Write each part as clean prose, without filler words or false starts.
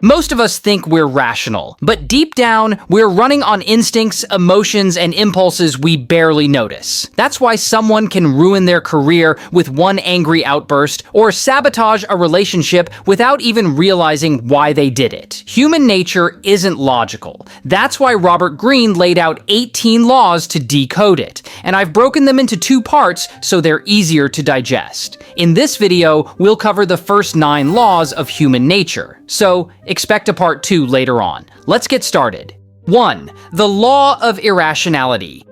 Most of us think we're rational, but deep down, we're running on instincts, emotions, and impulses we barely notice. That's why someone can ruin their career with one angry outburst or sabotage a relationship without even realizing why they did it. Human nature isn't logical. That's why Robert Greene laid out 18 laws to decode it, and I've broken them into 2 parts so they're easier to digest. In this video, we'll cover the first 9 laws of human nature, so expect a part 2 later on. Let's get started. 1. The Law of Irrationality.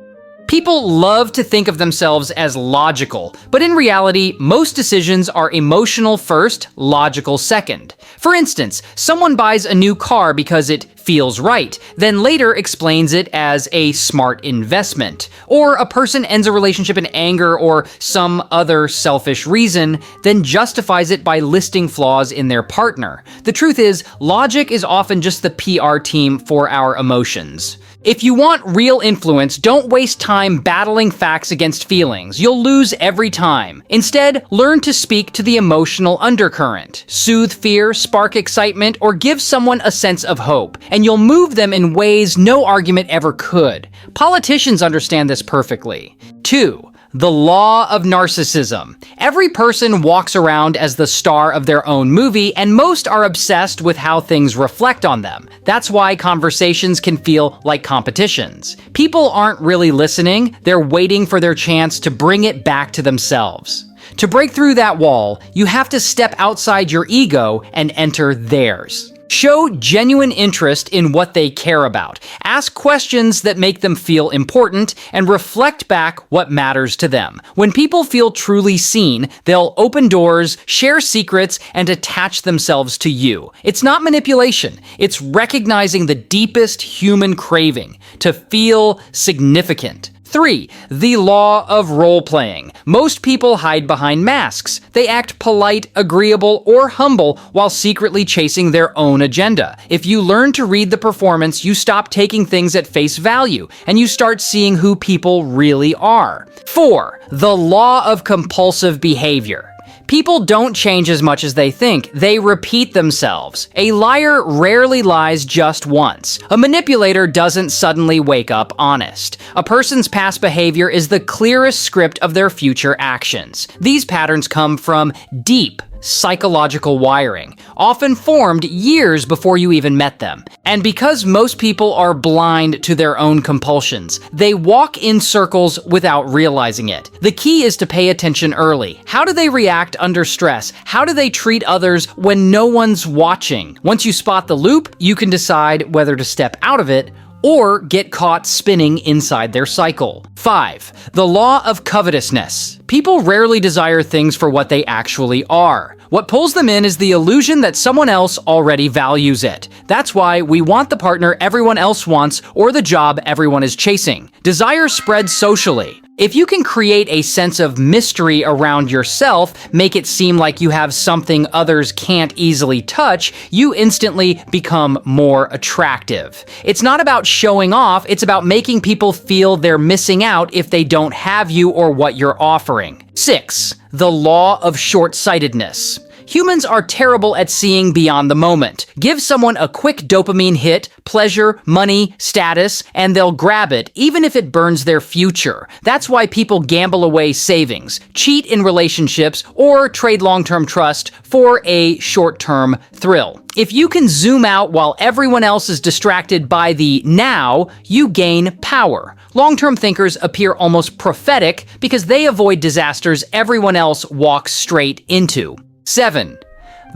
People love to think of themselves as logical, but in reality, most decisions are emotional first, logical second. For instance, someone buys a new car because it feels right, then later explains it as a smart investment. Or a person ends a relationship in anger or some other selfish reason, then justifies it by listing flaws in their partner. The truth is, logic is often just the PR team for our emotions. If you want real influence, don't waste time battling facts against feelings. You'll lose every time. Instead, learn to speak to the emotional undercurrent. Soothe fear, spark excitement, or give someone a sense of hope, and you'll move them in ways no argument ever could. Politicians understand this perfectly. 2. The Law of Narcissism. Every person walks around as the star of their own movie, and most are obsessed with how things reflect on them. That's why conversations can feel like competitions. People aren't really listening, they're waiting for their chance to bring it back to themselves. To break through that wall, you have to step outside your ego and enter theirs. Show genuine interest in what they care about. Ask questions that make them feel important and reflect back what matters to them. When people feel truly seen, they'll open doors, share secrets, and attach themselves to you. It's not manipulation. It's recognizing the deepest human craving to feel significant. 3. The Law of Role-Playing. Most people hide behind masks. They act polite, agreeable, or humble while secretly chasing their own agenda. If you learn to read the performance, you stop taking things at face value, and you start seeing who people really are. 4. The Law of Compulsive Behavior. People don't change as much as they think. They repeat themselves. A liar rarely lies just once. A manipulator doesn't suddenly wake up honest. A person's past behavior is the clearest script of their future actions. These patterns come from deep psychological wiring, often formed years before you even met them. And because most people are blind to their own compulsions, they walk in circles without realizing it. The key is to pay attention early. How do they react under stress? How do they treat others when no one's watching? Once you spot the loop, you can decide whether to step out of it or get caught spinning inside their cycle. 5. The Law of Covetousness. People rarely desire things for what they actually are. What pulls them in is the illusion that someone else already values it. That's why we want the partner everyone else wants or the job everyone is chasing. Desire spreads socially. If you can create a sense of mystery around yourself, make it seem like you have something others can't easily touch, you instantly become more attractive. It's not about showing off, it's about making people feel they're missing out if they don't have you or what you're offering. 6. The Law of Shortsightedness. Humans are terrible at seeing beyond the moment. Give someone a quick dopamine hit, pleasure, money, status, and they'll grab it, even if it burns their future. That's why people gamble away savings, cheat in relationships, or trade long-term trust for a short-term thrill. If you can zoom out while everyone else is distracted by the now, you gain power. Long-term thinkers appear almost prophetic because they avoid disasters everyone else walks straight into. 7.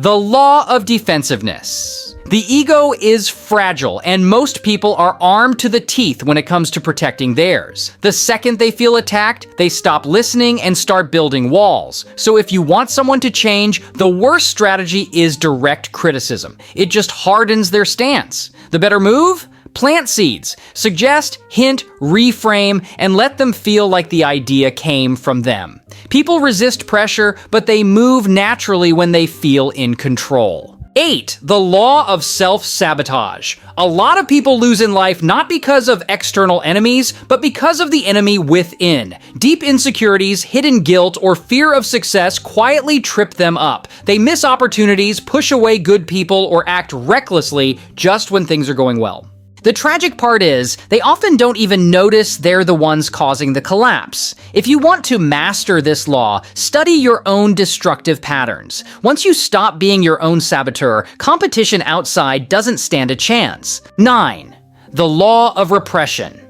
The Law of Defensiveness. The ego is fragile, and most people are armed to the teeth when it comes to protecting theirs. The second they feel attacked, they stop listening and start building walls. So if you want someone to change, the worst strategy is direct criticism. It just hardens their stance. The better move? Plant seeds. Suggest, hint, reframe, and let them feel like the idea came from them. People resist pressure, but they move naturally when they feel in control. 8. The Law of Self-Sabotage. A lot of people lose in life not because of external enemies, but because of the enemy within. Deep insecurities, hidden guilt, or fear of success quietly trip them up. They miss opportunities, push away good people, or act recklessly just when things are going well. The tragic part is, they often don't even notice they're the ones causing the collapse. If you want to master this law, study your own destructive patterns. Once you stop being your own saboteur, competition outside doesn't stand a chance. 9. The Law of Repression.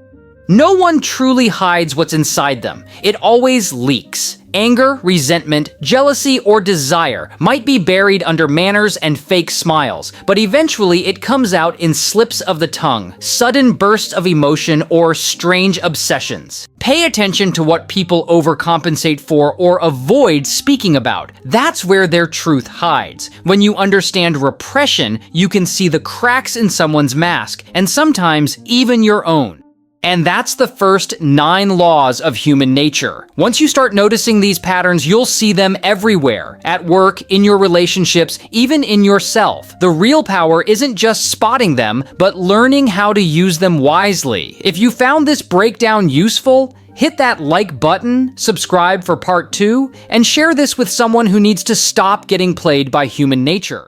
No one truly hides what's inside them. It always leaks. Anger, resentment, jealousy, or desire might be buried under manners and fake smiles, but eventually it comes out in slips of the tongue, sudden bursts of emotion, or strange obsessions. Pay attention to what people overcompensate for or avoid speaking about. That's where their truth hides. When you understand repression, you can see the cracks in someone's mask, and sometimes even your own. And that's the first 9 laws of human nature. Once you start noticing these patterns, you'll see them everywhere. At work, in your relationships, even in yourself. The real power isn't just spotting them, but learning how to use them wisely. If you found this breakdown useful, hit that like button, subscribe for part 2, and share this with someone who needs to stop getting played by human nature.